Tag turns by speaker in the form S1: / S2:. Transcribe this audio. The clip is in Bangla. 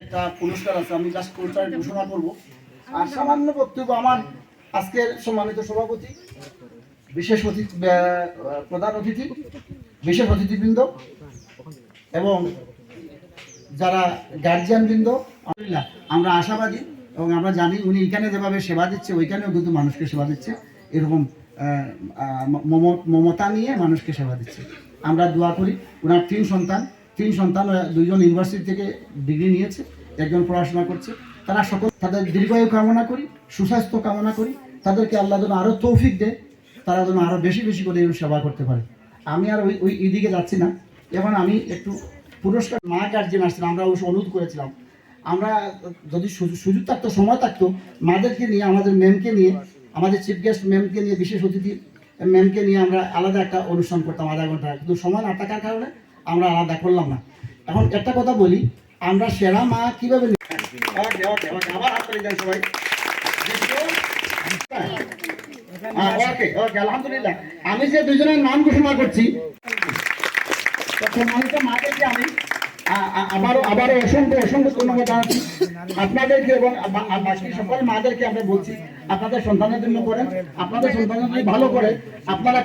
S1: একটা পুরস্কার আছে, আমি জাস্ট পুরস্কার ঘোষণা করবো। আর সামান্য বক্তব্য আমার আজকের সম্মানিত সভাপতি, বিশেষ প্রধান অতিথি, বিশেষ অতিথিবৃন্দ এবং যারা গার্জিয়ান বৃন্দ, আমরা আশাবাদী এবং আমরা জানি উনি এখানে যেভাবে সেবা দিচ্ছে ওইখানেও কিন্তু মানুষকে সেবা দিচ্ছে, এরকম মমতা নিয়ে মানুষকে সেবা দিচ্ছে। আমরা দোয়া করি ওনার তিন সন্তান, দুইজন ইউনিভার্সিটি থেকে ডিগ্রি নিয়েছে, একজন পড়াশোনা করছে, তারা সকল তাদের দীর্ঘায়ু কামনা করি, সুস্বাস্থ্য কামনা করি, তাদেরকে আল্লাহ যেন আরও তৌফিক দেয়, তারা যেন আরও বেশি বেশি করে সেবা করতে পারে। আমি আর ওই এদিকে যাচ্ছি না, এখন আমি একটু পুরস্কার মা গার্জিয়ান আসছিলাম, আমরা অবশ্য অনুরোধ করেছিলাম, আমরা যদি সুযোগ থাকতো, সময় থাকতো, মাদেরকে নিয়ে, আমাদের ম্যামকে নিয়ে, আমাদের চিফ গেস্ট ম্যামকে নিয়ে, বিশেষ অতিথি ম্যামকে নিয়ে আমরা আলাদা একটা অনুষ্ঠান করতাম আধা ঘন্টা, কিন্তু সময় না থাকার কারণে আমরা আলাদা করলাম না। এখন একটা কথা বলি, আমরা সেরা মা কিভাবে আবার হাত তালি দেন সবাই। আলহামদুলিল্লাহ, আমি যে দুজনের নাম ঘোষণা করছি, মাদেরকে আমি আবারও অসংখ্য ধন্যবাদ জানাচ্ছি আপনাদেরকে এবং বাকি সকল মাদেরকে। আমরা বলছি আপনাদের সন্তানের জন্য করেন, আপনাদের সন্তানের যদি ভালো করে আপনারা